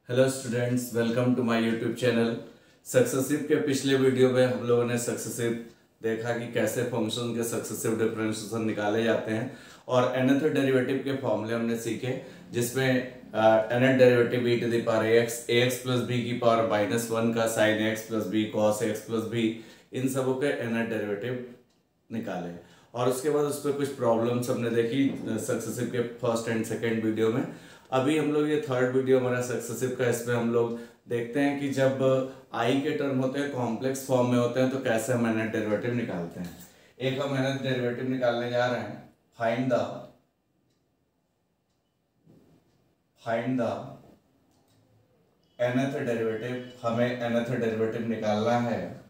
Hello students, welcome to my YouTube channel. Successive के पिछले video में हम लोगों ने सक्सेसिव देखा कि कैसे फंक्शन के सक्सेसिव डिफरेंशिएशन निकाले जाते हैं और nth डेरिवेटिव के फॉर्मूले हमने सीखे, जिसमें nth derivative e to the power ax plus B की पावर -1 का sin x plus B cos x plus B, इन सबों के nth डेरिवेटिव निकाले। और उसके बाद उस पर कुछ प्रॉब्लम्स हमने देखी सक्सेसिव के फर्स्ट एंड सेकेंड वीडियो में। अभी हम लोग ये थर्ड वीडियो हमारा सक्सेसिव का, इसमें हम लोग देखते हैं कि जब आई के टर्म होते हैं कॉम्प्लेक्स फॉर्म में होते हैं तो कैसे हम nth डेरिवेटिव निकालते हैं। एक हम nth डेरिवेटिव निकालने जा रहे हैं। फाइंड द nth डेरिवेटिव, हमें nth डेरिवेटिव निकालना है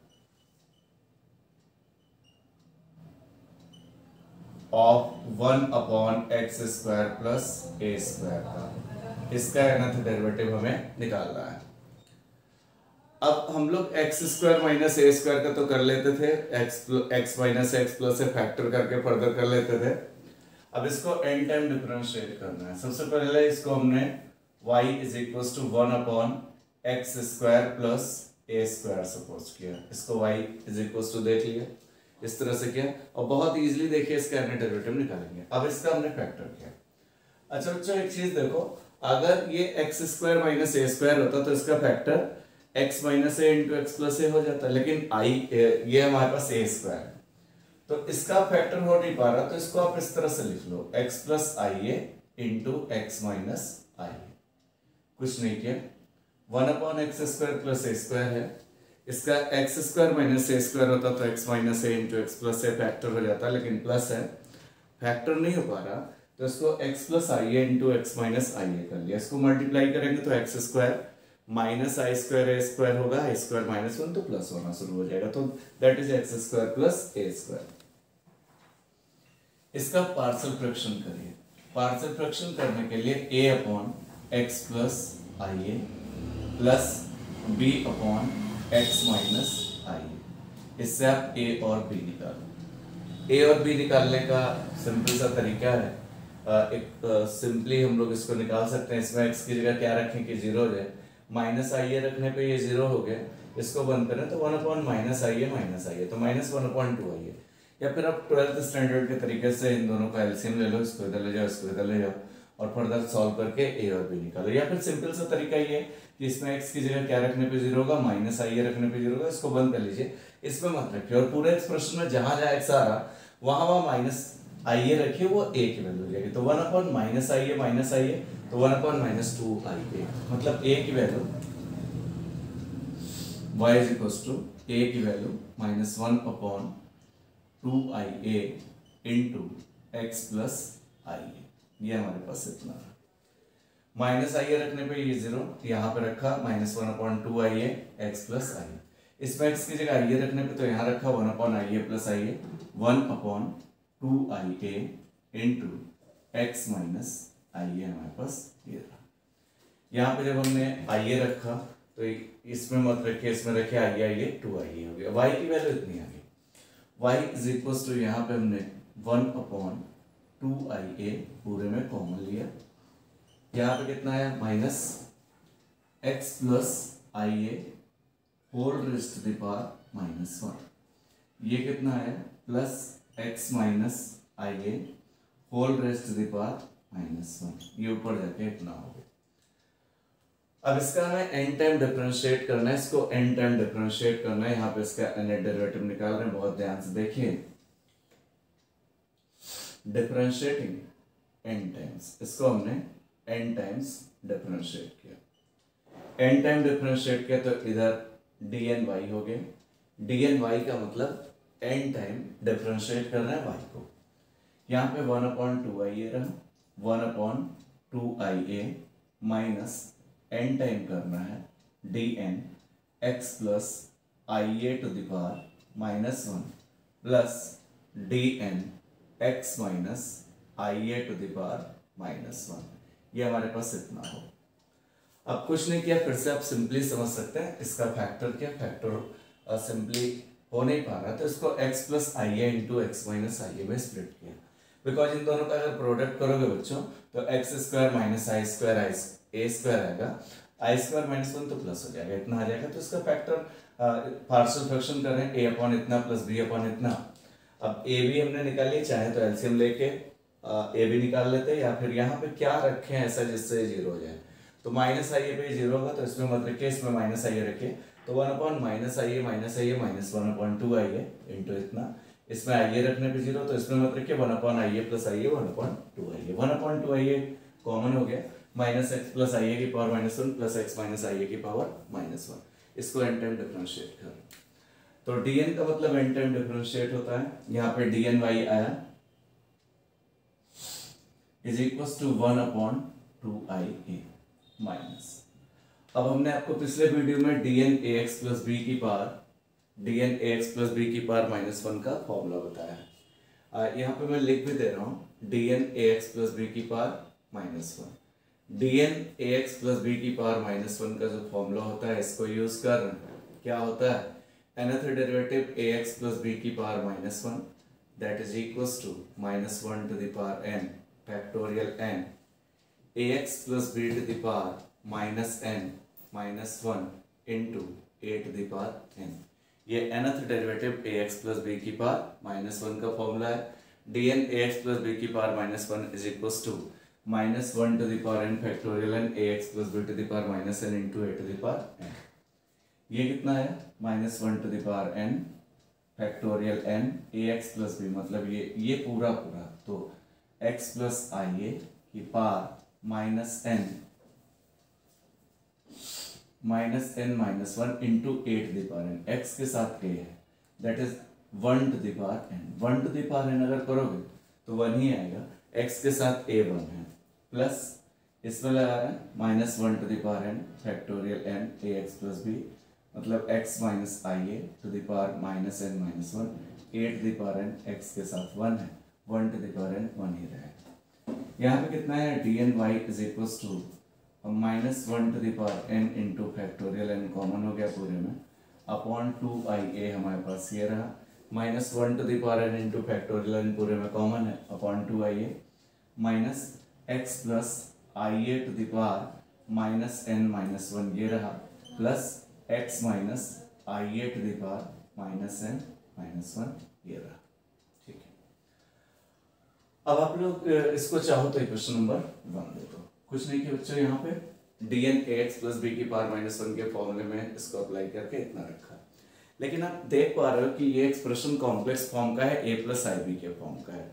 ऑफ 1/x² प्लस a² का। इसका nth डेरिवेटिव हमें निकालना है। अब हम लोग x² माइनस a² का तो कर लेते थे, x माइनस एक्स प्लस से फैक्टर करके फर्दर कर लेते थे। अब इसको n टाइम डिफरेंशिएट करना है। सबसे पहले इसको हमने y is equal to 1/x² plus a² suppose किया। इसको y इज इक्वल टू देख लिया, इस तरह से किया और बहुत इजीली देखिए इसका nth डेरिवेटिव निकालेंगे। अब इसका हमने फैक्टर किया। अच्छा बच्चों, एक चीज देखो, अगर ये x² माइनस a² होता तो इसका factor x minus a into x plus A हो जाता, लेकिन ये हमारे पास a² है तो इसका फैक्टर हो नहीं पा रहा, तो इसको आप इस तरह से लिख लो x plus I a into x minus आई ए। कुछ नहीं किया, 1/x² प्लस a² है। इसका x² माइनस a² होता तो x माइनस ए इंटू एक्स प्लस ए फैक्टर हो जाता, लेकिन प्लस है, फैक्टर नहीं हो पा रहा, तो इसको x plus I a into x minus आई ए कर लिया। इसको मल्टीप्लाई करेंगे तो x² माइनस i² होगा, i² माइनस 1 तो प्लस होना शुरू हो जाएगा, तो that is x² plus a²। इसका पार्शियल फ्रैक्शन करिए। पार्शियल फ्रैक्शन करने के लिए a/x plus I A plus b/x minus आई ए। इससे आप a और b निकालो। a और b निकालने का सिंपल सा तरीका है, सिंपली हम लोग इसको निकाल सकते हैं। इसमें x की जगह क्या रखें कि 0 हो जाए, माइनस आई ए रखने पे ये 0 हो गया। इसको बंद करें तो 1/- माइनस आई ए तो -1/2 आई ए। या फिर आप 12th स्टैंडर्ड के तरीके से इन दोनों का एलसीएम ले लो, इसको इधर ले जाओ, इसको इधर ले जाओ और फर्दर सॉल्व करके a और b निकालो। या फिर सिंपल सा तरीका ये कि इसमें x की जगह क्या रखने पे 0 होगा, माइनस आई ए रखने पे 0 होगा। इसको बंद कर लीजिए, इसमें मत रखिए और पूरे एक्सप्रेशन में जहां जहां x आ रहा वहां माइनस आई ए रखिए, वो a की वैल्यू हो जाएगी। तो 1/- आई ए माइनस आई ए तो 1/-2 आई ए, मतलब a की value y is equal to a की value -1/2 i a into x plus आई ए। ये हमारे पास इतना है। माइनस आई ए रखने पे ये 0 यहाँ पे रखा, -1/2 आई ए एक्स प्लस आई ए। इसमें x की जगह आई ए रखने पे तो यहाँ रखा 1/आई ए plus I A, 1/2 i a into x minus I A हमारे पास ये रहा। यहाँ पे जब हमने आई ए रखा तो इसमें मत रखिए, इसमें रखे आई ए 2 आई ए हो गया। y की वैल्यू इतनी आ गई। y इज इक्वल टू यहाँ पे हमने 1/2 आई ए पूरे में कॉमन लिया। यहाँ पे कितना है, -x plus I a whole raised to the power -1। ये कितना है, plus x minus I a whole raised to the power -1। ये ऊपर जाके इतना हो गया। अब इसका हमें n टाइम डिफरेंशिएट करना है, इसको n टाइम डिफरेंशिएट करना है। यहाँ पे इसका nth डेरिवेटिव निकाल रहे हैं, बहुत ध्यान से देखिए। डिफरेंशिएटिंग n टाइम्स, इसको हमने n टाइम्स डिफरेंशिएट किया। n टाइम डिफरेंशिएट किया तो इधर dny हो गए। dny का मतलब n टाइम डिफरेंशिएट करना है y को। यहाँ पे 1/2 आई ए रहा, 1/2 i a minus n time करना है dn x plus I A to the power -1 plus dn x minus I A to the power -1। ये हमारे पास इतना हो। अब कुछ नहीं किया, फिर से आप सिंपली समझ सकते हैं। इसका फैक्टर क्या, फैक्टर सिंपली हो नहीं पा रहा तो इसको x plus I a into x minus आई ए में स्प्लिट किया। बिकॉज इन दोनों का अगर प्रोडक्ट करोगे बच्चों तो x² माइनस आई² ए² आएगा। आई स्क्वायर माइनस वन तो प्लस हो जाएगा, इतना आ जाएगा। तो इसका फैक्टर पार्शियल फ्रैक्शन कर रहे हैं, ए अपॉन इतना प्लस बी अपॉन इतना। अब ए भी हमने निकाल लिया, चाहे तो एलसीएम लेके ए भी निकाल लेते हैं, या फिर यहाँ पे क्या रखें ऐसा जिससे जीरो हो जाए। तो माइनस आई ए पे जीरो होगा, तो इसमें मत रखिए, इसमें माइनस आई ए रखिए। तो one upon minus I a minus one upon two I a into इतना, इसमें आई ए रखने पे जीरो, तो इसमें मत रखिए, one upon I A plus I A, one upon two I A. One upon two I A common हो गया, माइनस एक्स प्लस आई ए की power minus one plus X minus आई ए की पावर माइनस वन। इसको N time differentiate कर, तो dn का मतलब N time differentiate होता है। यहाँ पे dn y आया is equal to one upon two I a minus. अब हमने आपको पिछले वीडियो में dn ax प्लस बी की पावर माइनस वन का फॉर्मूला बताया है। यहाँ पे मैं लिख भी दे रहा हूँ dn ax प्लस बी की power minus one. dn ax plus B की पावर माइनस वन का जो फॉर्मूला होता है, इसको यूज कर क्या होता है, nth derivative ax plus B की power minus one that is equals to minus one to the power n factorial n ax plus B to the power minus n minus one into A to the power n। ये nth derivative ax plus B की power minus one का formula है। dn ax plus B की power minus one is equals to minus one to the power n factorial n ax plus B to the power minus n into A to the power n। ये कितना है, minus one to the power n factorial n ax plus B, मतलब ये पूरा तो x plus आई ए की power minus n minus one into A to the power n, x के साथ a है, that is one to the power n। One to the power n अगर करोगे तो वन ही आएगा, x के साथ a वन है, प्लस इसमें लगा रहे हैं minus one to the power n factorial n ax plus B, मतलब x minus I A to the power minus n minus one, A to the power n x के साथ one है, one to the power n one ही रहेगा। यहाँ पे कितना है, dn y is equals to minus one to the power n into factorial n common हो गया पूरे में, अपॉन टू आई ए हमारे पास ये रहा, minus one to the power n into factorial n पूरे में कॉमन है, upon two I a minus x plus I A to the power minus n minus one ये रहा, plus x minus I A to the power minus n minus one ये रहा। ठीक है, अब आप लोग इसको चाहो तो इक्वेशन नंबर वन दे दो, कुछ नहीं किया बच्चों, यहाँ पे dn ax प्लस बी की पावर माइनस वन के फॉर्मूले में इसको अप्लाई करके इतना रखा। लेकिन आप देख पा रहे हो कि ये एक्सप्रेशन कॉम्प्लेक्स फॉर्म का है, a प्लस आई बी के फॉर्म का है।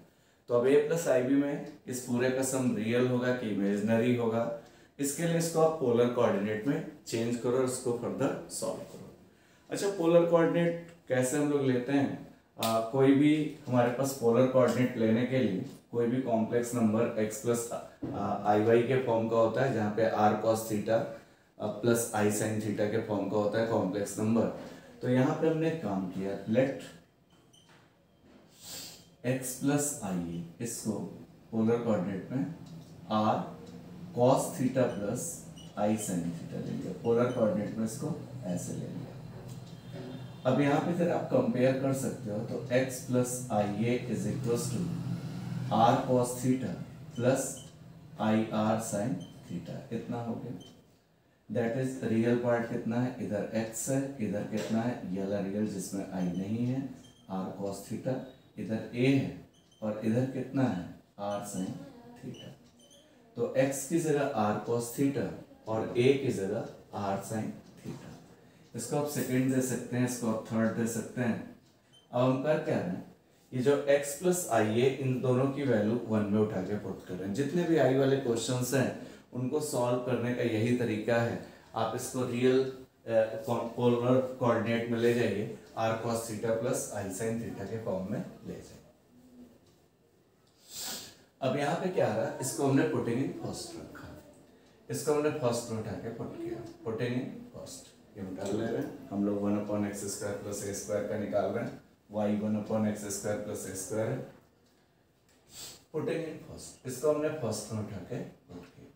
तो अब a प्लस आई बी में इस पूरे का सम रियल होगा कि इमेजिनरी होगा, इसके लिए इसको आप पोलर कोऑर्डिनेट में चेंज करो और इसको फर्दर सॉल्व करो। अच्छा, पोलर कोऑर्डिनेट कैसे हम लोग लेते हैं, कोई भी हमारे पास पोलर कोऑर्डिनेट लेने के लिए कोई भी कॉम्प्लेक्स नंबर x प्लस आई वाई के फॉर्म का होता है, जहाँ पे r cos थीटा प्लस आई साइन थीटा के फॉर्म का होता है कॉम्प्लेक्स नंबर। तो यहाँ पे हमने काम किया, लेट x प्लस आई, इसको पोलर कोऑर्डिनेट में r cos थीटा प्लस आई साइन थीटा ले लिया, पोलर कोऑर्डिनेट में इसको ऐसे ले लिया। अब यहाँ पे फिर आप कंपेयर कर सकते हो, तो x plus I a is equals to r cos theta plus i r sine theta, इतना हो गया। दैट इज रियल पार्ट कितना है, इधर x है, इधर कितना है, ये वाला रियल जिसमें i नहीं है, r cos थीटा, इधर a है और इधर कितना है, r साइन थीटा। तो x की जगह r cos थीटा और a की जगह r साइन थीटा। इसको आप सेकेंड दे सकते हैं, इसको आप थर्ड दे सकते हैं। अब हम कर क्या रहे हैं, ये जो x प्लस आई ए, इन दोनों की वैल्यू वन में उठा के पुट कर रहे हैं। जितने भी आई वाले क्वेश्चंस हैं उनको सॉल्व करने का यही तरीका है, आप इसको रियल पोलर कोऑर्डिनेट में ले जाइए, r cos थीटा प्लस आई साइन थीटा के फॉर्म में ले जाइए। अब यहाँ पे क्या आ रहा है, इसको हमने पुटिंग इन फर्स्ट रखा, इसको हमने फर्स्ट में उठा के पुट किया, पुटिंग इन फर्स्ट। ये निकाल ले रहे हैं हम लोग, one upon x square plus A square का निकाल रहे हैं, Y one upon x square plus A square है, पुटिंग इन फर्स्ट। इसको हमने फर्स्ट में उठा के पुट किया।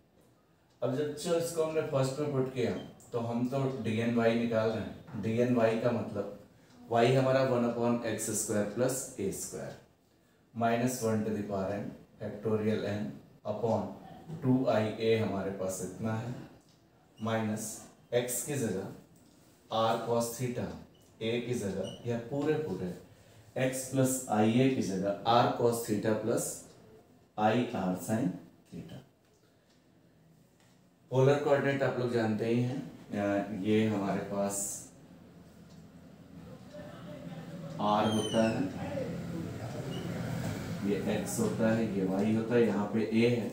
अब जब इसको हमने फर्स्ट में पुट किया तो हम तो डी एन वाई निकाल रहे हैं, डी एन वाई का मतलब वाई हमारा one upon x square plus A square minus one to the power n factorial n upon two I A हमारे पास इतना है, माइनस एक्स की जगह आर कॉस थीटा ए की जगह या पूरे एक्स प्लस आई ए की जगह are cos theta plus i r sine theta. Polar coordinate आप लोग जानते ही हैं, ये हमारे पास आर होता है, ये x होता है, ये y होता है, यहाँ पे a है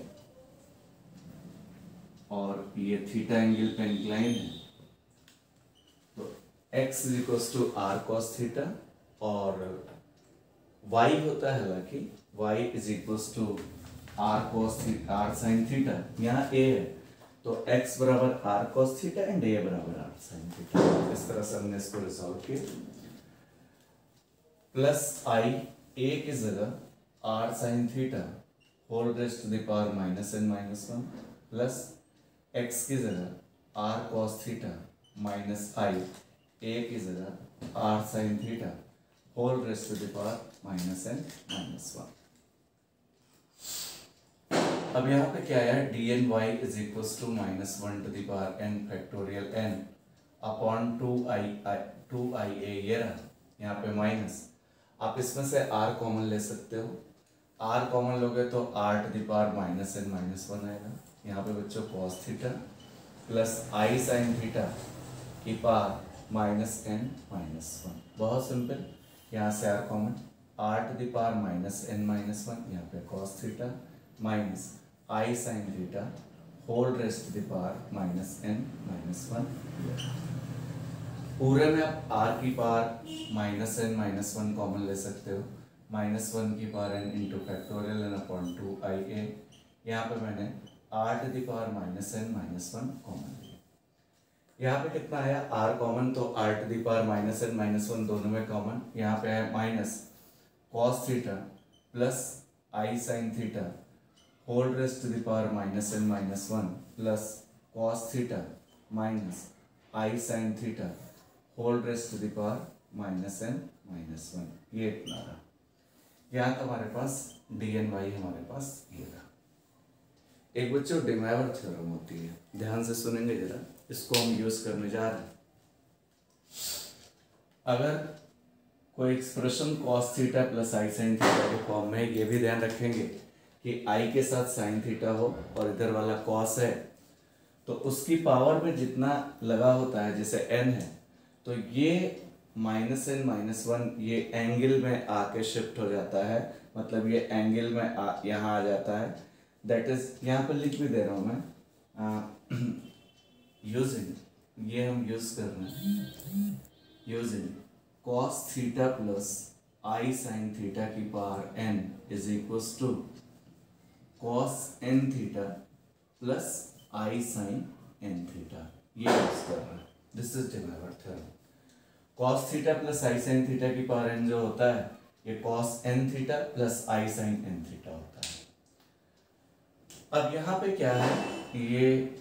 और ये थीटा एंगल पे इंक्लाइन है। तो x is equals to r cos theta और y होता है, हालांकि y is equals to r cos theta r sine theta. यहाँ a है तो x बराबर r cos theta and a बराबर आर साइन थीटा। इस तरह से हमने इसको रिजॉल्व किया। प्लस आई a की जगह R sine theta whole raised to the power minus n minus one plus x की जगह are cos theta minus I a की जगह R sine theta whole raised to the power minus n minus one. अब यहाँ पे क्या है, D N Y is equals to minus one to the power n factorial n upon two आई ए, ये रहा यहाँ पे माइनस। आप इसमें से r कॉमन ले सकते हो, r कॉमन लोगे तो r to the power minus n minus one आएगा। यहाँ पे बच्चों कॉस थीटा प्लस आई साइन थीटा की power minus n minus one. बहुत सिंपल, यहाँ से r common, r to the power minus n minus one, यहाँ पे cos theta minus I sine theta whole raised to the power minus n minus one. पूरे में आप r की power minus n minus one common ले सकते हो, minus one की power n into factorial n upon two I A. यहाँ पे मैंने r to the power minus n minus one common लिया। यहाँ पे कितना आया, r कॉमन, तो r to the power minus n minus one दोनों में कॉमन। यहाँ पे है minus cos theta plus I sine theta whole raised to the power minus n minus one plus cos theta minus I sine theta whole raised to the power minus n minus one. ये इतना रहा। यहाँ तो हमारे पास D N Y हमारे पास ये रहा। एक बच्चों डे मायवर थ्योरम होती है, ध्यान से सुनेंगे जरा, इसको हम यूज करने जा रहे हैं। अगर कोई एक्सप्रेशन कॉस थीटा प्लस आई साइन थीटा के फॉर्म में, ये भी ध्यान रखेंगे कि आई के साथ साइन थीटा हो और इधर वाला कॉस है, तो उसकी पावर में जितना लगा होता है, जैसे n है, तो ये माइनस n माइनस वन ये एंगल में आके शिफ्ट हो जाता है, मतलब ये एंगल में यहाँ आ जाता है। दैट इज, यहाँ पर लिख भी दे रहा हूँ मैं, यूजिंग, ये हम यूज कर रहे हैं, यूजिंग कॉस थीटा प्लस आई साइन थीटा की power n is equals to cos n theta plus I sine n theta, ये यूज कर रहे हैं। This is De Moivre theorem. Cos theta plus I sine theta की power n जो होता है, ये कॉस n थीटा प्लस आई sine n theta होता है। अब यहाँ पे क्या है, ये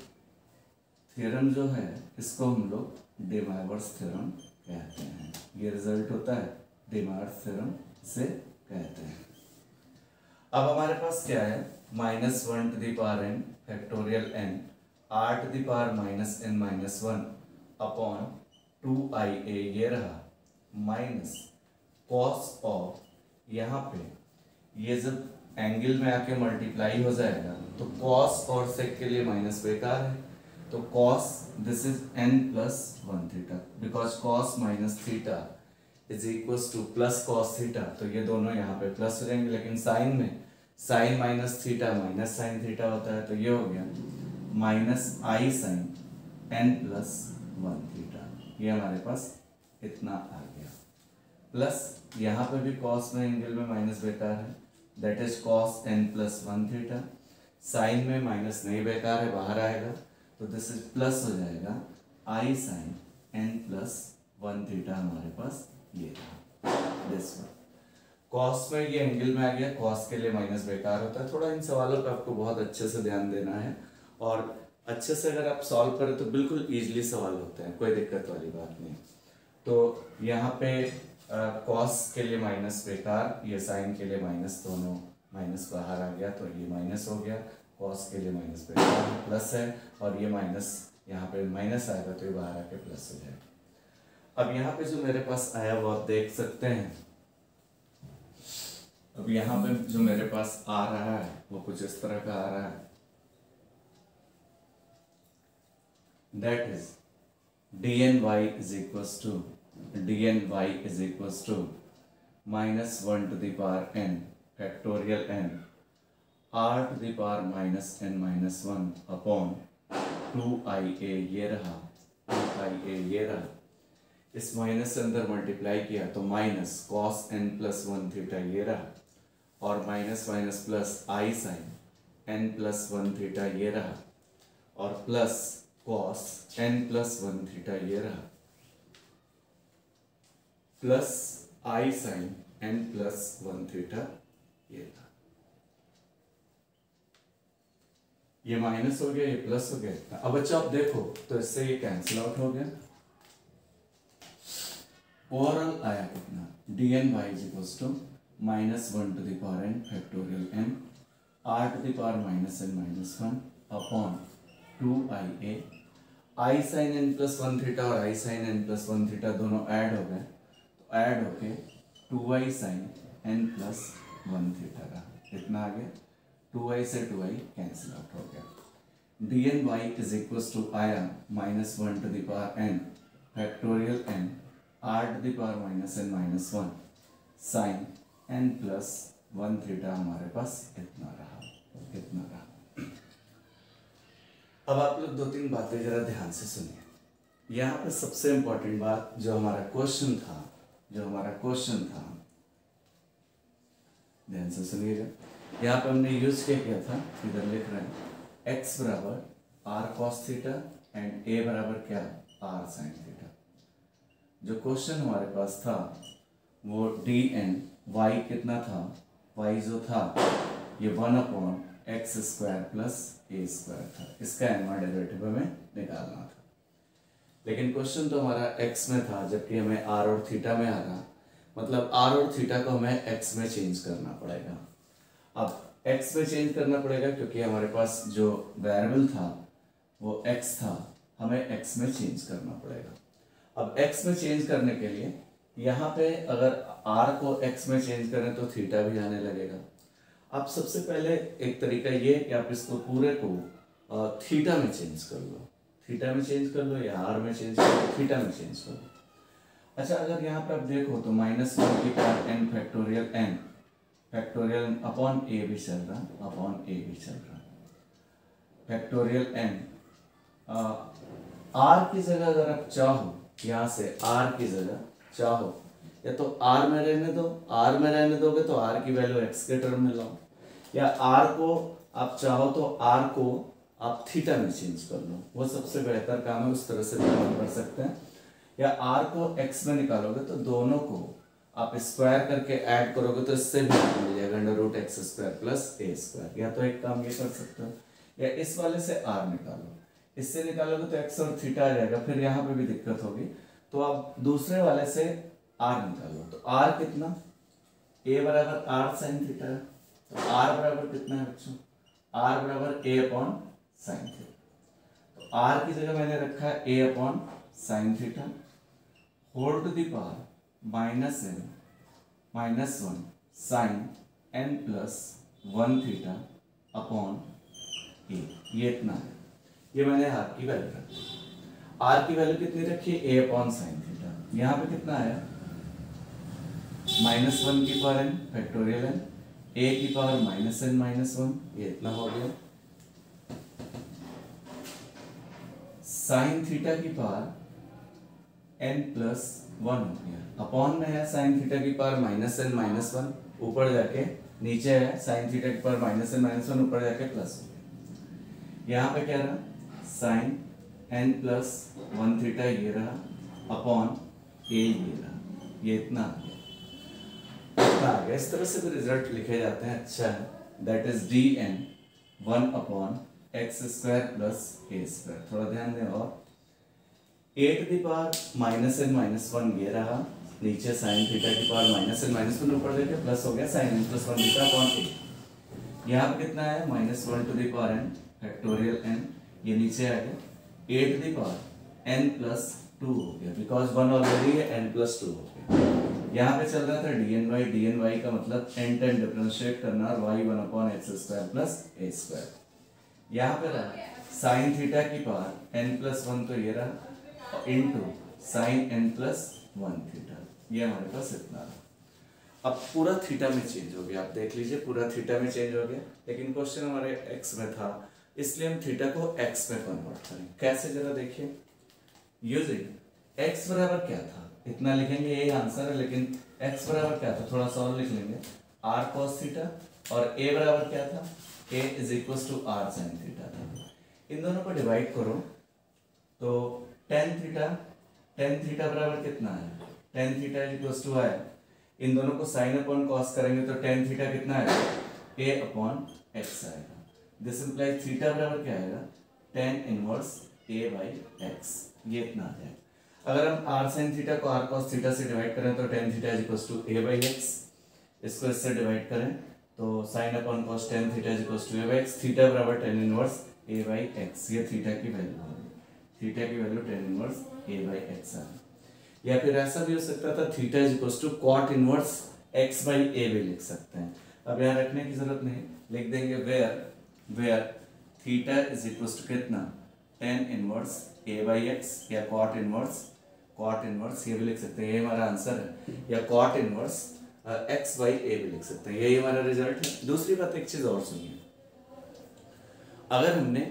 थ्योरम जो है इसको हम लोग डे मायवर्स थ्योरम कहते हैं। ये रिजल्ट होता है डे मायवर्स थ्योरम से कहते हैं। अब हमारे पास क्या है, minus one to the power n factorial n r to the power minus n minus one upon two आई ए, ये रहा, माइनस कॉस ऑफ, यहाँ पे ये जब एंगल में आके मल्टीप्लाई हो जाएगा तो कॉस और सेक के लिए माइनस बेकार है, तो cos, this is n plus one theta, because cos minus theta is equals two plus cos theta, तो ये दोनों यहाँ पे प्लस हो जाएंगे। लेकिन साइन में sine minus theta minus sine theta होता है, तो ये हो गया माइनस आई sine n plus one theta, ये हमारे पास इतना आ गया। प्लस यहाँ पे भी कॉस में एंगल में माइनस बेकार है, that is cos n plus one theta. Sine में माइनस नहीं बेकार है, बाहर आएगा, तो दिस इज प्लस हो जाएगा I sine n plus one theta, हमारे पास ये था दिस वन। कॉस में ये एंगल में आ गया, कॉस के लिए माइनस बेकार होता है। थोड़ा इन सवालों पे आपको बहुत अच्छे से ध्यान देना है, और अच्छे से अगर आप सॉल्व करें तो बिल्कुल इजीली सवाल होते हैं, कोई दिक्कत वाली बात नहीं। तो यहाँ पे कॉस के लिए माइनस बेकार, ये साइन के लिए माइनस, दोनों माइनस बाहर आ गया, तो ये माइनस हो गया। कॉस के लिए माइनस बेकार प्लस है, और ये माइनस यहाँ पे माइनस आएगा तो ये बाहर आके प्लस हो जाएगा। अब यहाँ पे जो मेरे पास आया वो आप देख सकते हैं। अब यहाँ पे जो मेरे पास आ रहा है वो कुछ इस तरह का आ रहा है, that is dny is equals to -1 to the power n factorial n r to the power minus n minus 1 upon 2ia ये रहा, 2ia ये रहा। इस माइनस से अंदर मल्टीप्लाई किया तो minus cos n plus 1 theta ये रहा, और माइनस माइनस प्लस आई साइन n प्लस 1 थीटा ये रहा, और plus cos n plus 1 theta ये रहा, प्लस आई साइन n प्लस 1 थीटा ये था। ये माइनस हो गया, ये प्लस हो गया। अब बच्चा आप देखो तो इससे ये कैंसिल आउट हो गया। ओवरऑल आया कितना, dny is equals to -1 to the power n factorial n r to the power minus n minus 1 upon 2ia i sine n plus 1 theta और i sine n plus 1 theta दोनों add हो गए, तो add होके 2i sine n plus 1 theta का इतना आ गया। 2i से 2i कैंसिल आउट हो गया। dny इज इक्वल्स टू आया -1 to the power n factorial n r to the power minus n minus 1 sine n plus 1 theta हमारे पास इतना रहा। अब आप लोग दो तीन बातें जरा ध्यान से सुनिए। यहाँ पे सबसे इंपॉर्टेंट बात जो हमारा क्वेश्चन था, ध्यान से सुनिएगा। यहाँ पे हमने यूज क्या किया था, इधर लिख रहे हैं x बराबर r cos theta and a बराबर क्या, r sin थीटा। जो क्वेश्चन हमारे पास था वो dn y कितना था, y जो था ये 1/x² प्लस a² था। इसका nवां डेरिवेटिव हमें निकालना था, लेकिन क्वेश्चन तो हमारा x में था, जबकि हमें r और थीटा में आ रहा, मतलब r और थीटा को हमें x में चेंज करना पड़ेगा। अब x में चेंज करना पड़ेगा क्योंकि हमारे पास जो वेरिएबल था वो x था, हमें x में चेंज करना पड़ेगा। अब x में चेंज करने के लिए यहाँ पे अगर r को x में चेंज करें तो थीटा भी आने लगेगा। अब सबसे पहले एक तरीका ये है कि आप इसको पूरे को थीटा में चेंज कर लो, थीटा में चेंज कर लो या r में चेंज कर लो, थीटा में चेंज कर लो। अच्छा, अगर यहाँ पे आप देखो तो -1 की power n factorial upon a भी चल रहा, फैक्टोरियल n r की जगह अगर आप चाहो, यहाँ से r की जगह चाहो या तो r में रहने दो, r में रहने दोगे तो r की वैल्यू x के टर्म में लाओ, या r को आप चाहो तो r को आप थीटा में चेंज कर लो, वो सबसे बेहतर काम है, उस तरह से भी काम कर सकते हैं। या r को x में निकालोगे तो दोनों को आप स्क्वायर करके ऐड करोगे तो इससे भी मिल जाएगा √x² प्लस a²। या तो एक काम ये कर सकते हो, या इस वाले से r निकालो, इससे निकालोगे तो x और थीटा आ जाएगा, फिर यहाँ पे भी दिक्कत होगी, तो आप दूसरे वाले से r निकालो। तो r कितना, a बराबर r साइन थीटा है, तो r बराबर कितना है बच्चों, r बराबर a अपॉन साइन थीटा। तो r की जगह मैंने रखा है a upon sine theta whole to the power -n -1 sine n plus 1 theta upon a, ये इतना है। ये मैंने r की वैल्यू रखी, r की वैल्यू कितनी रखी, a अपॉन साइन थीटा। यहाँ पे कितना आया, -1 की power n factorial n, a की पावर -n -1, ये इतना हो गया। साइन थीटा की पावर n प्लस 1 हो गया, अपॉन में है साइन थीटा की पावर -n -1, ऊपर जाके नीचे है साइन थीटा की पावर -n -1, ऊपर जाके प्लस हो गया। यहाँ पे क्या रहा, साइन n प्लस 1 थीटा ये रहा, अपॉन a ये रहा, ये इतना आ गया। इस तरह से भी रिजल्ट लिखे जाते हैं, अच्छा है। That is dn 1/x² plus a²। थोड़ा ध्यान दें, और a to the power -n -1 ये रहा, नीचे साइन थीटा की पावर -n -1, ऊपर देखे प्लस हो गया sine n plus 1 theta upon a। यहाँ पे कितना है, -1 to the power n factorial n, ये नीचे आ गया, A to the power N plus 2 हो गया, बिकॉज 1 ऑलरेडी है, एन प्लस 2 हो गया। यहाँ पे चल रहा था डी एन वाई का मतलब एन टाइम डिफरेंशिएट करना और Y 1/x² plus A square. यहाँ पे रहा साइन थीटा की पावर एन प्लस 1, तो ये रहा into sine n plus 1 theta, ये हमारे पास इतना रहा। अब पूरा थीटा में चेंज हो गया, आप देख लीजिए पूरा थीटा में चेंज हो गया, लेकिन क्वेश्चन हमारे एक्स में था, इसलिए हम थीटा को एक्स में कन्वर्ट करें। कैसे जरा देखिए, यूजिंग एक्स बराबर क्या था, इतना लिखेंगे यही आंसर है, लेकिन x बराबर क्या था थोड़ा सा और लिख लेंगे, r cos थीटा, और a बराबर क्या था, a is equal to r sin theta था। इन दोनों को डिवाइड करो तो tan थीटा बराबर कितना है, tan theta is equal to है, इन दोनों को sin अपॉन cos करेंगे तो tan थीटा कितना है, a अपॉन x आएगा। दिस इंप्लाइज थीटा बराबर क्या आएगा, tan inverse a by x, ये इतना आ जाएगा। अगर हम r sin थीटा को r cos थीटा से डिवाइड करें तो tan theta is equal to a by x, इसको इससे डिवाइड करें तो sin upon cos tan theta is equal to a by x, theta बराबर tan inverse a by x, ये थीटा की वैल्यू है, थीटा की value tan inverse a by x है। या फिर ऐसा भी हो सकता था theta is equal to cot inverse x by a भी लिख सकते हैं। अब यहाँ रखने की जरूरत नहीं, लिख देंगे where theta is equal to कितना, tan inverse a by x, या cot इनवर्स ये भी लिख सकते हैं, ये हमारा आंसर है, या cot inverse x by a भी लिख सकते हैं, यही हमारा रिजल्ट है। दूसरी बात एक चीज और सुनिए, अगर हमने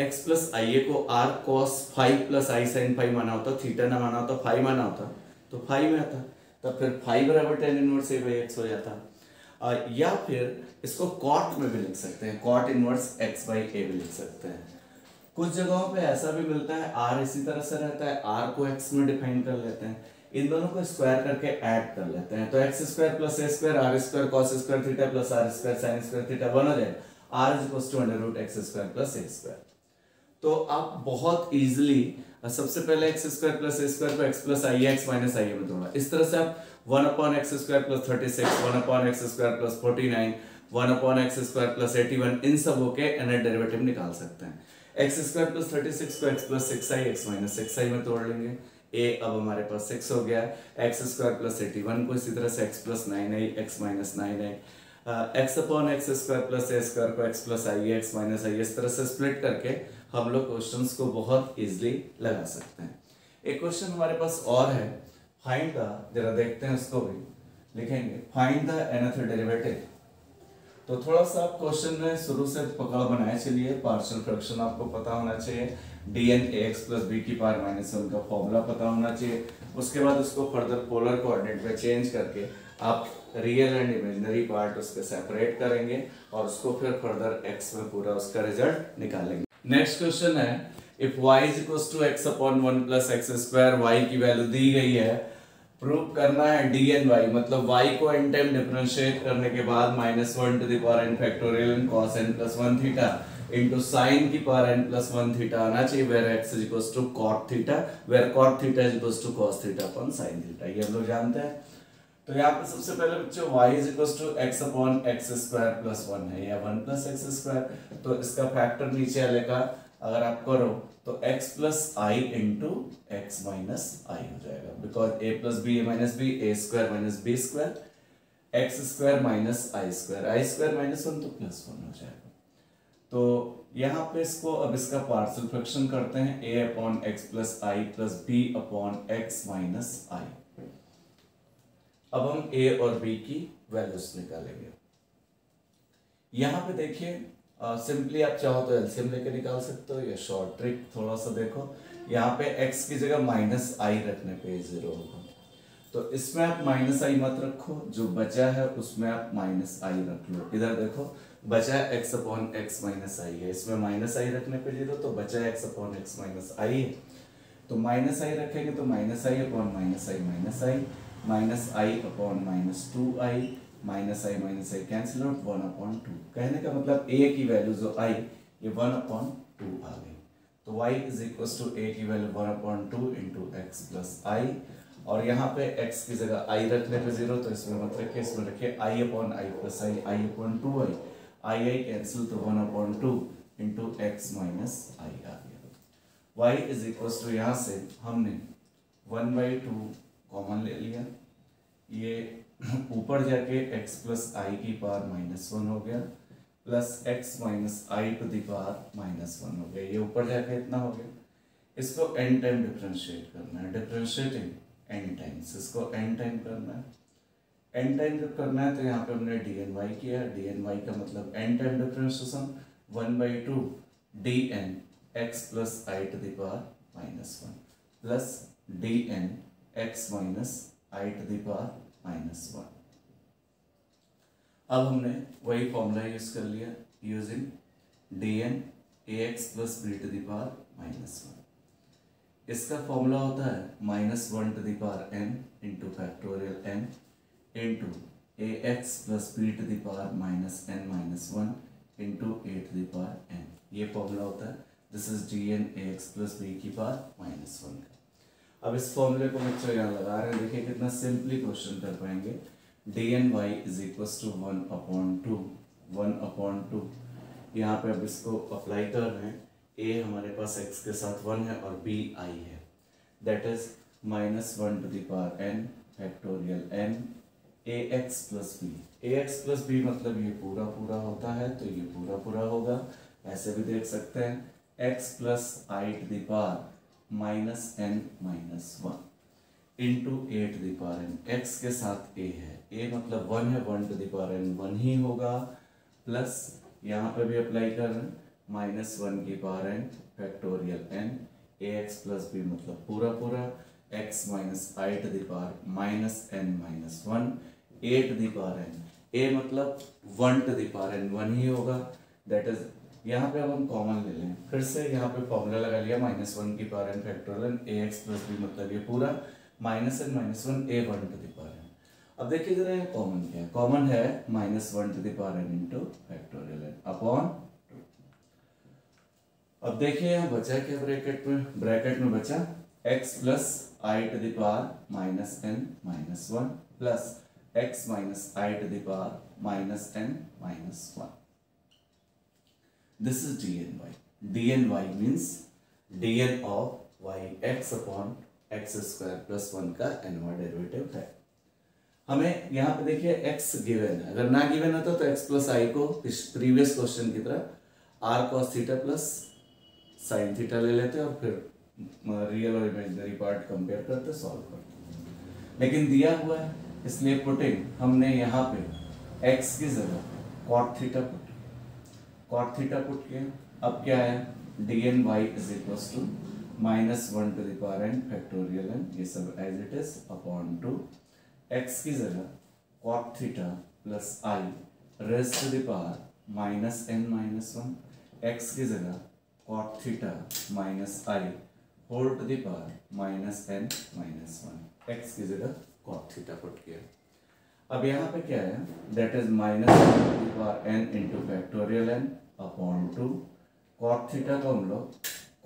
x प्लस आई को r cos फाइव प्लस आई साइन फाइव माना होता, थीटा ना माना होता, फाइव माना होता तो फाइव में आता, तब फिर फाइव बराबर tan inverse a by x हो जाता। या फिर इसको cot में भी लिख सकते हैं, cot inverse x by a भी लिख सकते हैं। कुछ जगहों पे ऐसा भी मिलता है r इसी तरह से रहता है, r को x में डिफाइन कर लेते हैं, इन दोनों को स्क्वायर करके ऐड कर लेते हैं, तो x square plus a square r square cos square theta plus r square sin square theta 1 हो जाएगा, r is equal to under root x square plus a square. तो आप बहुत इजीली सबसे पहले x square plus a square को x plus i x minus i में तोड़ा, इस तरह से आप 1 upon x square plus 36, 1 upon x square plus 49, 1 upon x square plus 81, इन सबों के nth डेरिवेटिव निकाल सकते हैं। x स्क्वायर प्लस 36 को x plus 6i x minus 6i में तोड़ लेंगे, a अब हमारे पास 6 हो गया, x स्क्वायर प्लस 81 को इसी तरह से x plus 9i x minus 9i, x upon x square plus a square को x plus i x minus i, इस तरह से स्प्लिट करके हम लोग क्वेश्चंस को बहुत इजीली लगा सकते हैं। एक क्वेश्चन हमारे पास और है, फाइंड द, जरा देखते हैं उसको भी लिखेंगे, फाइंड द nth डेरिवेटिव। तो थोड़ा सा आप क्वेश्चन में शुरू से पकड़ बनाए चलिए, पार्शियल फ्रैक्शन आपको पता होना चाहिए, dn ax प्लस b की पावर माइनस 1 का फॉर्मूला पता होना चाहिए, उसके बाद उसको फर्दर पोलर कोऑर्डिनेट में चेंज करके आप रियल एंड इमेजिनरी पार्ट उसके सेपरेट करेंगे और उसको फिर फर्दर x में पूरा उसका रिजल्ट निकालेंगे। नेक्स्ट क्वेश्चन है, if y is equal to x upon 1 plus x square, y की वैल्यू दी गई है, प्रूव करना है dny, मतलब y को n टाइम डिफरेंशिएट करने के बाद minus 1 to the power n factorial cos n plus 1 theta into sine की पावर n प्लस 1 थीटा आना चाहिए, where x is equal to cot theta, where cot theta is equal to cos theta upon sin theta, ये हम लोग जानते हैं। तो यहाँ पे सबसे पहले बच्चों y is equal to x upon x square plus 1 है, या 1 प्लस एक्स स्क्वायर, तो इसका फैक्टर नीचे आएगा, अगर आप करो तो x plus i into x minus i हो जाएगा, because a plus b a minus b, a square minus b square, x square minus i square minus 1 तो प्लस 1 हो जाएगा। तो यहाँ पे इसको अब इसका पार्शियल फ्रैक्शन करते हैं, a upon X plus I plus B upon X minus I. अब हम a और b की वैल्यूज निकालेंगे। यहाँ पे देखिए सिंपली आप चाहो तो एलसीएम लेके निकाल सकते हो, या शॉर्ट ट्रिक थोड़ा सा देखो, यहाँ पे x की जगह माइनस आई रखने पे 0 होगा, तो इसमें आप माइनस आई मत रखो, जो बचा है उसमें आप माइनस आई रख लो। इधर देखो बचा है x अपॉन एक्स माइनस आई है, इसमें माइनस आई रखने पे 0, तो बचा है x अपॉन एक्स माइनस आई है, तो माइनस आई रखेंगे तो minus I upon minus I, minus I upon minus 2i, minus I cancel out, 1 upon 2। कहने का मतलब a की वैल्यू जो i ये 1 अपॉन 2 आ गई, तो y is equal to a की value 1 upon 2 into x plus I, और यहाँ पे x की जगह i रखने पे 0, तो इसमें मत रखिए, इसमें रखिए i upon I plus I upon 2i, I cancel, तो 1 अपॉन 2 इंटू एक्स माइनस आई आ गया। y इज इक्वल टू, यहाँ से हमने 1/2 कॉमन ले लिया, ये ऊपर जाके x प्लस आई की पावर -1 हो गया, plus x minus i to the power -1 हो गया, ये ऊपर जाके इतना हो गया। इसको n टाइम डिफरेंशिएट करना है, डिफरेंशिएटिंग n टाइम्स, इसको n टाइम करना है। n टाइम जब करना है तो यहाँ पे हमने dny किया, dny का मतलब n time differentiation 1/2 dn x plus i to the power -1 plus dn x minus i to the power -1। अब हमने वही फॉर्मूला यूज कर लिया, using dn ax plus b to the power -1। इसका फॉर्मूला होता है -1 to the power n into factorial n into ax plus b to the power -n-1 into a to the power n, ये formula होता है। This is dn ax plus b की power -1 का। अब इस फॉर्मूले को बच्चों यहाँ लगा रहे हैं, देखिए कितना सिंपली क्वेश्चन कर पाएंगे। dny इज इक्वल टू 1/2 यहाँ पे अब इसको अप्लाई कर रहे हैं। a हमारे पास x के साथ 1 है और b i है, that is -1 to the power n factorial n ax plus b। ax plus b मतलब ये पूरा पूरा होता है तो ये पूरा पूरा होगा, ऐसे भी देख सकते हैं x plus i to the power -n-1 into A to the power n, x के साथ a है, a मतलब 1 है, 1 टू द पावर n 1 ही होगा, प्लस यहाँ पे भी अप्लाई कर रहे हैं -1 की power n factorial n ax plus b मतलब पूरा पूरा, x minus i to the power -n-1 a to the power n, a मतलब 1 टू द पावर n 1 ही होगा, दैट इज यहाँ पे अब हम कॉमन ले लें, फिर से यहाँ पे फॉर्मूला लगा लिया -1 की power n factorial ax plus b मतलब ये पूरा -n-1 a 1 to the power n। अब देखिए जरा ये कॉमन क्या है, कॉमन है -1 to the power n into factorial n upon. अब देखिए यहाँ बचा क्या, ब्रैकेट में बचा x plus i to the power -n-1 plus x minus i to the power -n-1। This is dny। dny means dn of y x upon x square plus 1 का nवां derivative है। हमें यहाँ पे देखिए x गिवन है, अगर ना given होता तो x प्लस आई को प्रीवियस क्वेश्चन की तरह r cos theta plus sign theta ले लेते और फिर रियल और इमेजिनरी पार्ट कंपेयर करते, सॉल्व करते, लेकिन दिया हुआ है इसलिए पुटिंग हमने यहाँ पे x की जगह cot थीटा पुट किया। अब क्या है, dny is equal to -1 to the power n factorial n, ये सब as it is upon 2, x की जगह cot theta plus i raise to the power -n-1, x की जगह cot theta minus i whole to the power -n-1, x की जगह cot theta put किया। अब यहाँ पे क्या है, that is -1 to the power n into factorial n upon 2, cot theta को हम लोग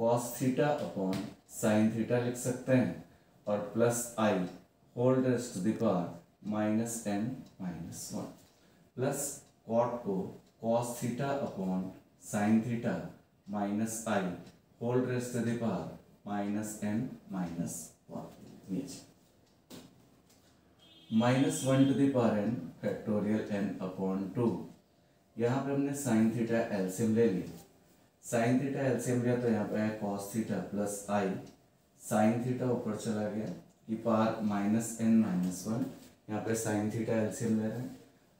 cos theta upon sine theta लिख सकते हैं और plus i whole raise to the power -n-1 plus cot को cos theta upon sine theta minus i whole raise to the power -n-1 नीचे -1 to the power n factorial n upon 2। यहाँ पे हमने sine theta LCM ले ली, sine theta LCM लिया तो यहाँ पे है cos theta plus i, sine theta ऊपर चला गया की पावर -n-1, यहाँ पे साइन थीटा एलसीएम ले रहे हैं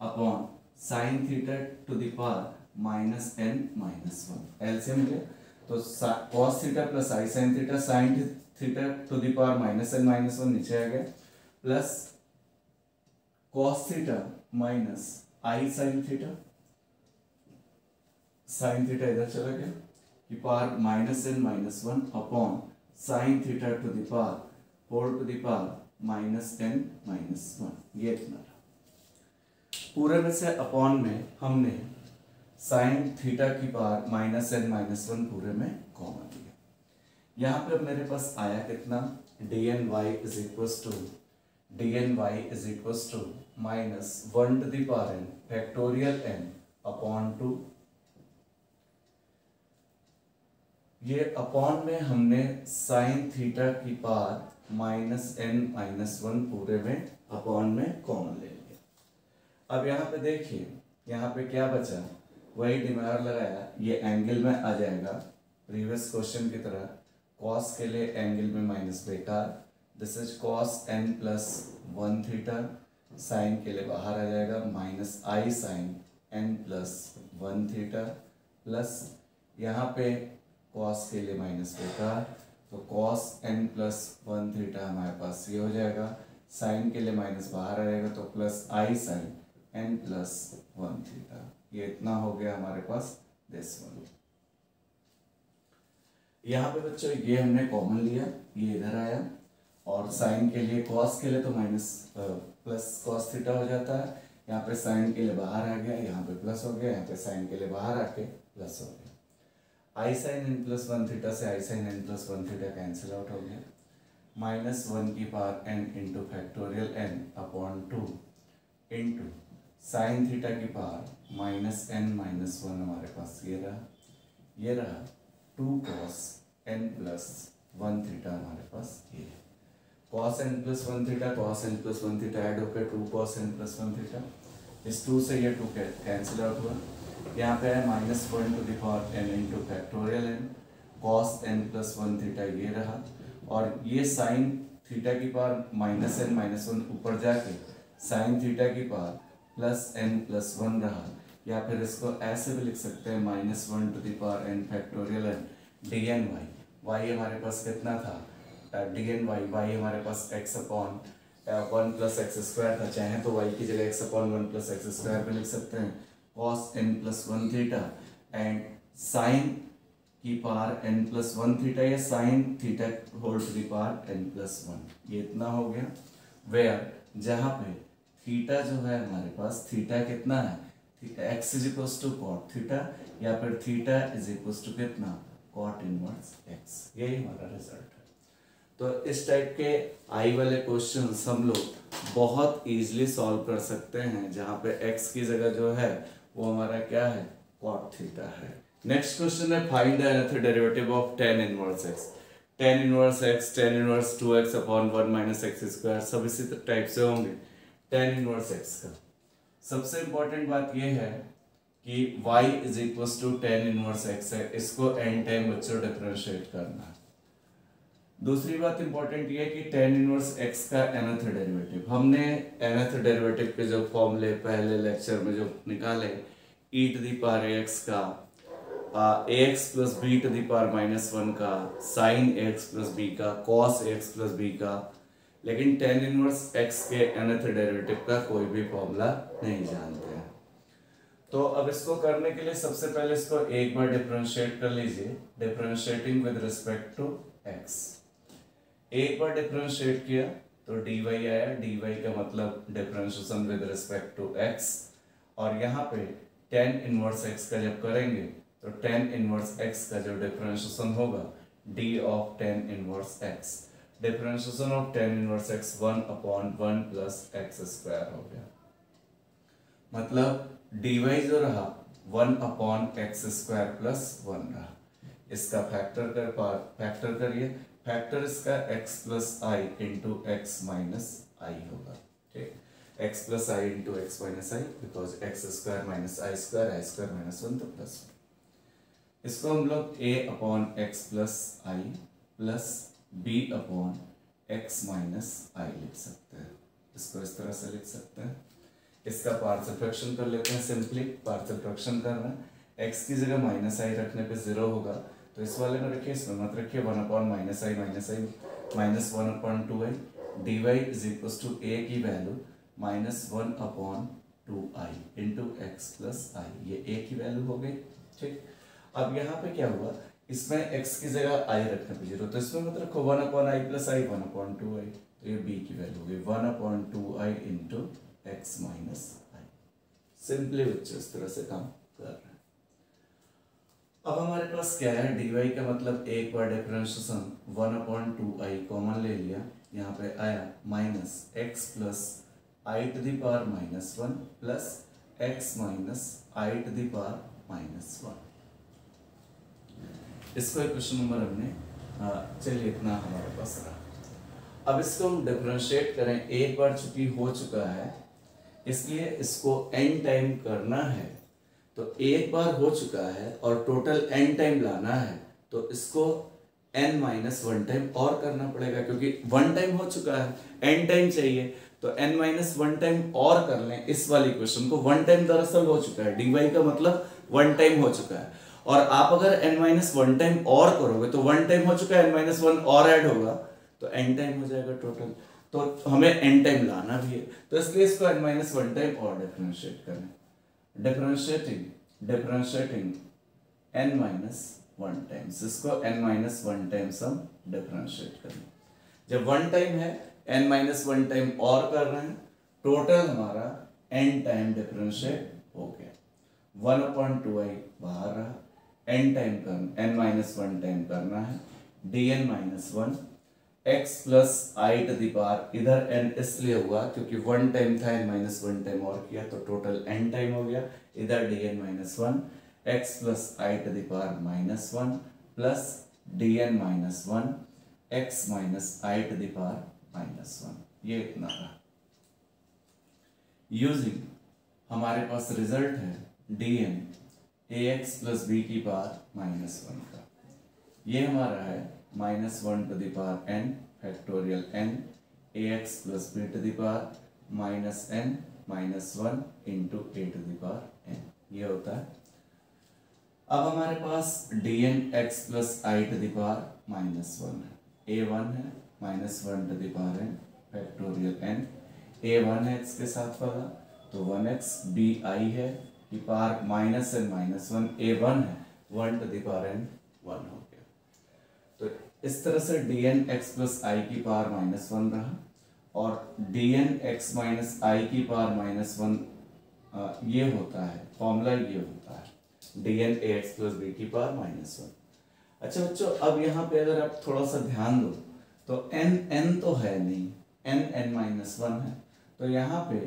upon sine theta to the power -n-1 LCM लिया तो cos theta plus i sine theta, sine theta to the power -n-1 नीचे आ गया plus cos theta minus i sine theta, sine theta इधर चला गया कि power -n-1 upon sine theta to the power whole to the power -n-1, ये इतना पूरे में से अपॉन में हमने साइन थीटा की पावर -n-1 पूरे में कॉमन लिया। यहाँ पे अब मेरे पास आया कितना, dny is equal to -1 to the power n factorial n upon 2 ये अपॉन में हमने साइन थीटा की पावर -n-1 पूरे में अपॉन में कॉमन ले लिया। अब यहाँ पे देखिए, यहाँ पे क्या बचा, वही दिमाग लगाया, ये एंगल में आ जाएगा प्रीवियस क्वेश्चन की तरह। कॉस के लिए एंगल में माइनस बेटा, this is cos n+1 theta. Sine के लिए बाहर आ जाएगा -i sign n+1 theta, plus यहाँ पे कॉस के लिए माइनस बेटा, तो कॉस n+1 थीटा हमारे पास ये हो जाएगा। साइन के लिए माइनस बाहर आएगा तो +i साइन n+1 थीटा। ये इतना हो गया हमारे पास दिस वन। यहाँ पे बच्चों ये हमने कॉमन लिया, ये इधर आया, और साइन के लिए कॉस के लिए तो माइनस प्लस कॉस थीटा हो जाता है। यहाँ पे साइन के लिए बाहर आ गया, यहाँ पे प्लस हो गया, यहाँ पे साइन के लिए बाहर आके प्लस हो गया। आई साइन n+1 थीटा से I sine n+1 theta cancel out हो गया। -1 की power n into factorial n/2 into sine theta की पावर -n-1 हमारे पास ये रहा 2 cos n+1 थीटा हमारे पास ये है। cos n+1 theta cos n+1 theta add होकर 2 cos n+1 थीटा, इस 2 से ये 2 कैंसिल आउट हुआ। यहाँ पे है -1 to the power n into factorial n cos n+1 theta ये रहा, और ये साइन थीटा की पावर -n-1 ऊपर जाके साइन थीटा की पावर +n+1 रहा, या फिर इसको ऐसे भी लिख सकते हैं -1 to the power n factorial n dny। y हमारे पास कितना था, dny, y हमारे पास x/1 + x² था, चाहे तो y की जगह x/1 + x² पे लिख सकते हैं cos n+1 theta and sine की पावर n+1 थीटा या sine theta whole to the power n+1। ये इतना हो गया, वेयर जहाँ पे थीटा जो है हमारे पास, थीटा कितना है, x = cot थीटा, या फिर थीटा = कितना, cot इनवर्स x। यही हमारा रिजल्ट है। तो इस टाइप के आई वाले क्वेश्चंस हम लोग बहुत इजीली सॉल्व कर सकते हैं, जहाँ पे x की जगह जो है वो हमारा क्या है, cot थीटा है। नेक्स्ट क्वेश्चन है find the nth derivative of tan inverse x। tan inverse x, tan inverse 2x/1 - x², सब इसी टाइप से होंगे। tan इनवर्स x का सबसे इंपॉर्टेंट बात ये है कि y = tan इनवर्स x है, इसको n टाइम बच्चों डिफरेंशिएट करना है। दूसरी बात इंपॉर्टेंट ये है कि tan इनवर्स x का nth डेरिवेटिव, हमने nth डेरिवेटिव के जो फॉर्मूले पहले लेक्चर में जो निकाले, e⁴ का ax + b⁻−1 का sin ax + b का cos ax + b का, लेकिन tan इनवर्स x के nth डेरिवेटिव का कोई भी फॉर्मूला नहीं जानते हैं। तो अब इसको करने के लिए सबसे पहले इसको एक बार डिफरेंशिएट कर लीजिए, differentiating with respect to x। एक बार डिफरेंशिएट किया तो dy आया, dy का मतलब differentiation with respect to x, और यहाँ पे tan इनवर्स x का जब करेंगे तो tan इनवर्स x का जो डिफरेंशिएशन होगा d of tan inverse x, differentiation of tan inverse x 1/1 + x² हो गया। मतलब dy जो रहा 1/x² + 1 रहा। इसका फैक्टर करिए, फैक्टर इसका x + i × x - i होगा। ठीक, x + i × x - i, because x² - i², i² - 1 तो +1। इसको हम लोग a/x + i + b/x - i लिख सकते हैं। इसको इस तरह से लिख सकते हैं। इसका पार्शियल फ्रैक्शन कर लेते हैं, सिंपली पार्शियल फ्रैक्शन कर रहे हैं। x की जगह -i रखने पे 0 होगा, तो इस वाले में रखिए, इसमें मत रखिए। 1/-i - i -1/2i dy = a की वैल्यू -1/2i × x + i, ये a की वैल्यू हो गई। ठीक, अब यहाँ पे क्या हुआ, इसमें x की जगह i रखने पे 0, तो इसमें मत रखो 1/i + i 1/2i, तो ये b की वैल्यू हो गई 1/2i × x - i। सिंपली बच्चे इस तरह से काम कर रहे हैं। अब हमारे पास क्या है, dy का मतलब एक बार डिफरेंशिएशन 1/2i कॉमन ले लिया, यहाँ पे आया -x + i⁻⁻1 + x - i⁻⁻1। इसको क्वेश्चन नंबर हमने चलिए इतना हमारे पास रहा। अब इसको हम डिफरेंशिएट करें, एक बार चूंकि हो चुका है इसलिए इसको n टाइम करना है, तो एक बार हो चुका है और टोटल n टाइम लाना है तो इसको n माइनस 1 टाइम और करना पड़ेगा, क्योंकि 1 टाइम हो चुका है, n टाइम चाहिए तो n माइनस 1 टाइम और कर लें। इस वाली क्वेश्चन को 1 टाइम दरअसल हो चुका है, dy का मतलब 1 टाइम हो चुका है, और आप अगर n माइनस 1 टाइम और करोगे तो 1 टाइम हो चुका है, n माइनस 1 और ऐड होगा तो n टाइम हो जाएगा टोटल, तो हमें n टाइम लाना भी है, तो इसलिए इसको n माइनस 1 टाइम और डिफरेंशिएट करें। डिफरेंशिएटिंग n माइनस 1 टाइम्स, इसको n माइनस 1 टाइम्स हम डिफरेंशिएट करें। जब 1 टाइम है n माइनस 1 टाइम और कर रहे हैं, टोटल हमारा n टाइम डिफरेंशिएट हो गया, 1/2i बाहर रहा, n टाइम कर n माइनस 1 टाइम करना है, dn minus 1 x plus i to the power, इधर n इसलिए हुआ क्योंकि 1 टाइम था, n माइनस 1 टाइम और किया तो टोटल n टाइम हो गया, इधर dn minus 1 x plus i to the power minus 1 plus dn minus 1 x minus i to the power minus 1, ये इतना रहा। यूजिंग हमारे पास रिजल्ट है dn ax प्लस बी की पावर माइनस 1 का, ये हमारा है minus 1 to the power n factorial n ax plus B to the power minus n minus 1 into A to the power n, ये होता है। अब हमारे पास dn x plus i to the power minus 1 है, a1 है minus 1 to the power n factorial n, a1 है x के साथ वाला तो 1x, bi है की power minus n minus 1, a1 है 1 टू द पावर n 1 हो गया। तो इस तरह से dn x प्लस आई की पावर माइनस 1 रहा, और dn x माइनस आई की पावर माइनस 1 ये होता है फॉर्मूला, ये होता है dn ax प्लस बी की पावर माइनस 1। अच्छा बच्चों, अब यहाँ पे अगर आप थोड़ा सा ध्यान दो तो n तो है नहीं, n माइनस 1 है, तो यहाँ पे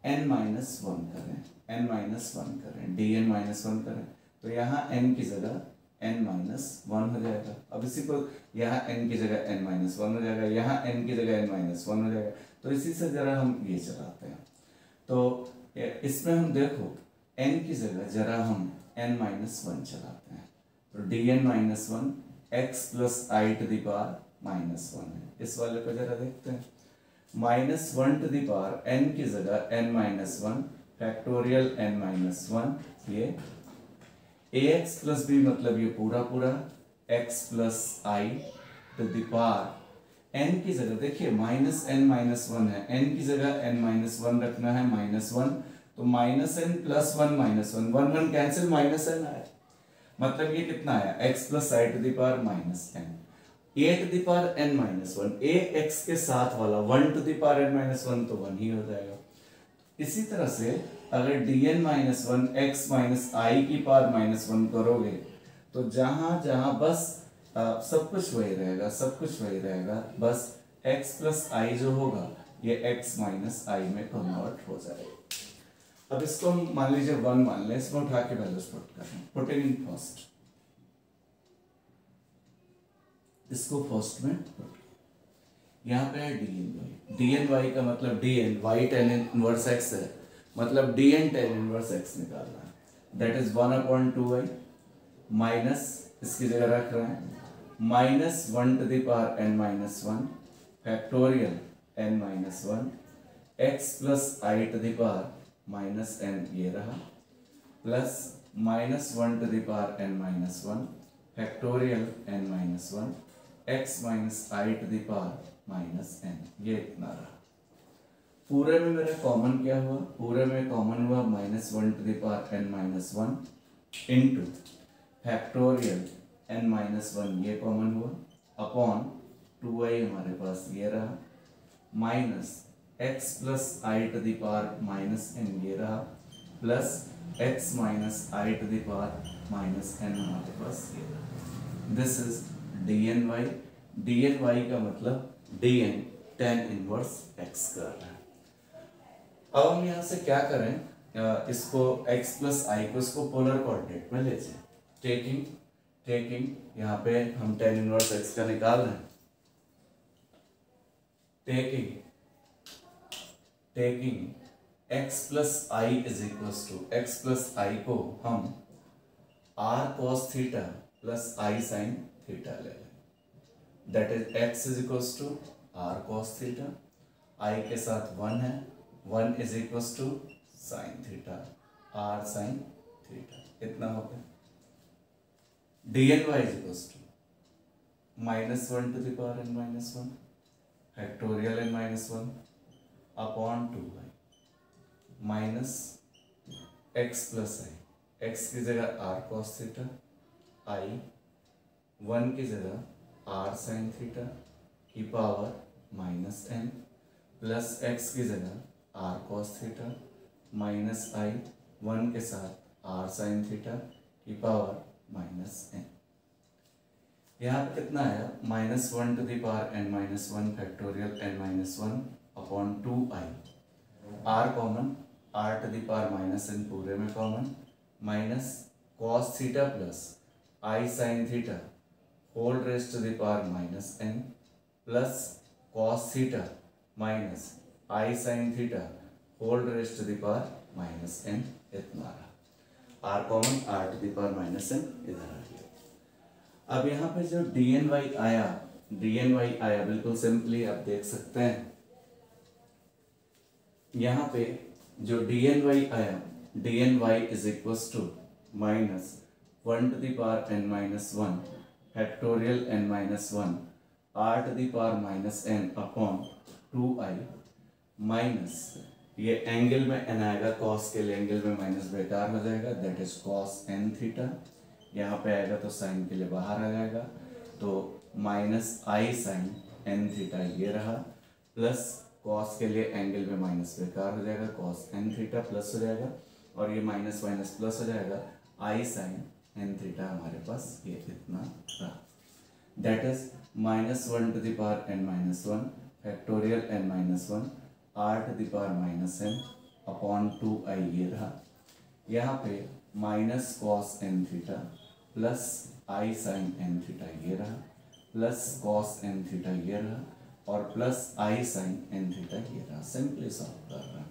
n माइनस 1 करें, n माइनस 1 करें, dn माइनस 1 करें तो यहाँ n की जगह n माइनस 1 हो जाएगा। अब इसी को यहाँ n की जगह n माइनस 1 हो जाएगा, यहाँ n की जगह n माइनस 1 हो जाएगा, तो इसी से जरा हम ये चलाते हैं, तो इसमें हम देखो n की जगह जरा हम n माइनस 1 चलाते हैं, तो dn minus 1 x plus i to the power minus 1 है, इस वाले को जरा देखते हैं, minus 1 to the power n की जगह n minus 1 factorial n minus 1, ये ax प्लस बी मतलब ये पूरा पूरा x plus i to the power n की जगह देखिए माइनस n माइनस 1 है, n की जगह n माइनस 1 रखना है, माइनस 1 तो minus n plus 1 minus 1, 1 1 cancel, minus n आया, मतलब ये कितना आया x plus i to the power minus n, a to the power n minus 1, a x के साथ वाला 1 to the power n minus 1 तो 1 ही हो जाएगा। इसी तरह से अगर dn माइनस 1 x माइनस आई की पावर माइनस 1 करोगे तो जहां जहां बस सब कुछ वही रहेगा, सब कुछ वही रहेगा, बस x प्लस आई जो होगा ये x माइनस आई में कन्वर्ट हो जाएगा। अब इसको हम मान लीजिए 1 मान लें, इसमें उठा के वैल्यूज पुट कर रहे हैं, पुटिंग इन फर्स्ट, इसको फर्स्ट में पुट, यहाँ पे है dn y का मतलब dn y tan inverse x है, मतलब dn tan इनवर्स x निकालना है, दैट इज 1/2y माइनस, इसकी जगह रख रहे हैं minus 1 to the power n minus 1 factorial n minus 1 x plus i to the power minus n, ये रहा, plus minus 1 to the power n minus 1 factorial n minus 1 x minus i to the power minus n, ये इतना रहा। पूरे में मेरा common क्या हुआ, पूरे में कॉमन हुआ minus 1 to the power n minus 1 into factorial n minus 1, ये कॉमन हुआ, अपॉन 2i हमारे पास ये रहा, minus x plus i to the power minus n, ये रहा, plus x minus i to the power minus n हमारे पास ये रहा। दिस इज dn y का मतलब dn tan इनवर्स x कर रहा है। अब हम यहाँ से क्या करें, इसको x प्लस आई को इसको पोलर कोऑर्डिनेट में ले जाए, टेकिंग टेकिंग, यहाँ पे हम टेन इनवर्स एक्स का निकाल रहे हैं, taking x plus I is equal to, X plus I को हम r cos थीटा प्लस आई साइन थीटा ले लें, that is x is equal to r cos theta, i के साथ 1 है, 1 is equal to sine theta r sine theta, इतना हो गया। dn y is equal to minus 1 to the power n minus 1 factorial n minus 1 upon 2y minus x plus i, x की जगह r cos theta, i 1 की जगह r sin theta की power minus n plus x की जगह r cos theta minus i 1 के साथ r sin theta की पावर माइनस n। यहाँ पे कितना आया, minus 1 to the power n minus 1 factorial n minus 1 upon 2i, r common, r to the power minus n पूरे में common, minus cos theta plus i sin theta whole raise to the power minus n plus cos theta minus i sin theta whole raise to the power minus n, इतना रहा, r common, r to the power minus n इधर आ गया। अब यहाँ पे जो dny आया बिल्कुल सिंपली आप देख सकते हैं, यहाँ पे जो dny आया, dny is equal to minus 1 to the power n minus 1 factorial n minus 1 r to the power minus n upon 2i minus, ये एंगल में n आएगा, cos के लिए एंगल में माइनस बेकार हो जाएगा, that is cos n theta, यहाँ पे आएगा तो साइन के लिए बाहर आ जाएगा, तो माइनस आई साइन n थीटा ये रहा, प्लस cos के लिए एंगल में माइनस बेकार हो जाएगा, cos n थीटा प्लस हो जाएगा, और ये माइनस माइनस प्लस हो जाएगा, आई साइन n थीटा हमारे पास ये इतना रहा, that is minus 1 to the power n minus 1 factorial n minus 1 r to the power minus n upon 2i ये रहा, यहाँ पे minus cos n theta plus आई साइन n थीटा ये रहा, प्लस cos n थीटा ये रहा, और plus आई sine n theta ये रहा, सिंपली सॉल्व कर रहा है,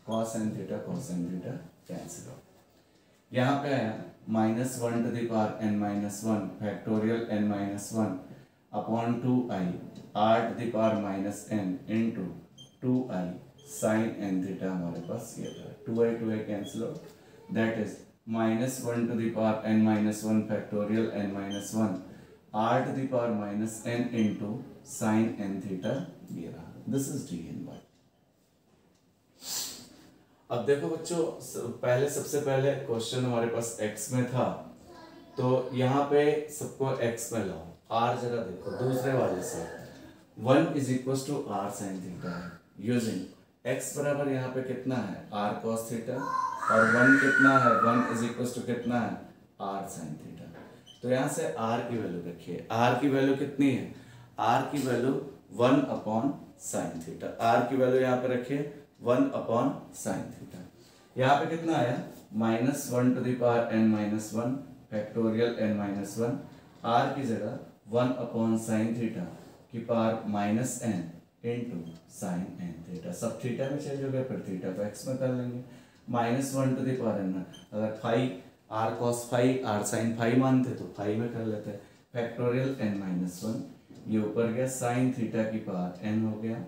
cos n थीटा कैंसिल हो, यहाँ पे आया minus 1 to the power n minus 1 factorial n minus 1 upon 2i r to the power minus n into 2i sine n theta हमारे पास ये रहा, 2i कैंसिल हो, that is minus 1 to the power n minus 1 factorial n minus 1 r to the power minus n into sine n theta ये रहा, this is dny। अब देखो बच्चों, पहले सबसे पहले क्वेश्चन हमारे पास x में था, तो यहाँ पे सबको x में लाओ, r जरा देखो दूसरे वाले से, 1 is equal to r sine theta है, यूजिंग x बराबर यहाँ पे कितना है r cos थीटा, और 1 कितना है, 1 इज इक्वल टू कितना है r साइन थीटा, तो यहाँ से r की वैल्यू रखिए, r की वैल्यू कितनी है, r की value 1 upon sine theta, r की वैल्यू यहाँ पे रखिए 1 अपॉन साइन थीटा, यहाँ पे कितना आया, minus 1 to the power n minus 1 factorial n minus 1 r की जगह 1 अपॉन साइन थीटा की power minus n into sine n theta, सब थीटा में चेंज हो गया, फिर थीटा को x में कर लेंगे, minus 1 to the power n, अगर five r cos five r sine five मानते तो फाइव में कर लेते, फैक्टोरियल n माइनस 1 ये ऊपर गया, साइन थीटा की पावर n हो गया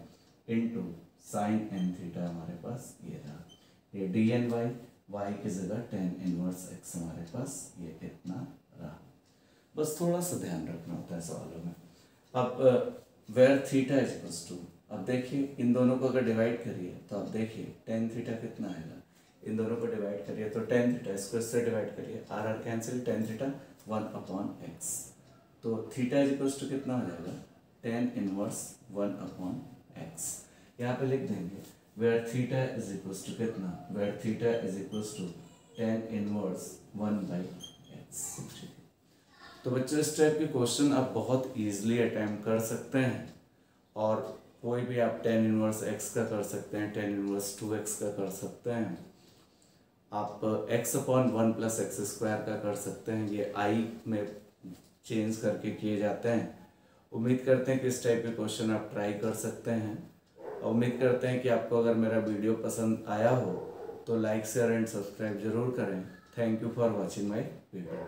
इंटू साइन n थीटा हमारे पास ये रहा, ये dny y की जगह tan इनवर्स x हमारे पास ये इतना रहा, बस थोड़ा सा ध्यान रखना होता है सवालों में। अब where theta is equal to, अब देखिए इन दोनों को अगर डिवाइड करिए तो अब देखिए tan थीटा कितना आएगा, इन दोनों को डिवाइड करिए तो tan थीटा, इसको इससे डिवाइड करिए, r cancel, tan theta 1 upon x, तो थीटा इज इक्वल टू कितना हो जाएगा, tan इनवर्स 1 अपॉन x, यहाँ पे लिख देंगे where theta is equal to कितना, where theta is equal to tan inverse 1 by x। तो बच्चों इस टाइप के क्वेश्चन आप बहुत इजीली अटेम्प्ट कर सकते हैं, और कोई भी आप tan इनवर्स x का कर सकते हैं, tan इनवर्स 2x का कर सकते हैं, आप x upon 1 plus x square का कर सकते हैं, ये i में चेंज करके किए जाते हैं। उम्मीद करते हैं कि इस टाइप के क्वेश्चन आप ट्राई कर सकते हैं, और उम्मीद करते हैं कि आपको अगर मेरा वीडियो पसंद आया हो तो लाइक शेयर एंड सब्सक्राइब जरूर करें। Thank you for watching my video.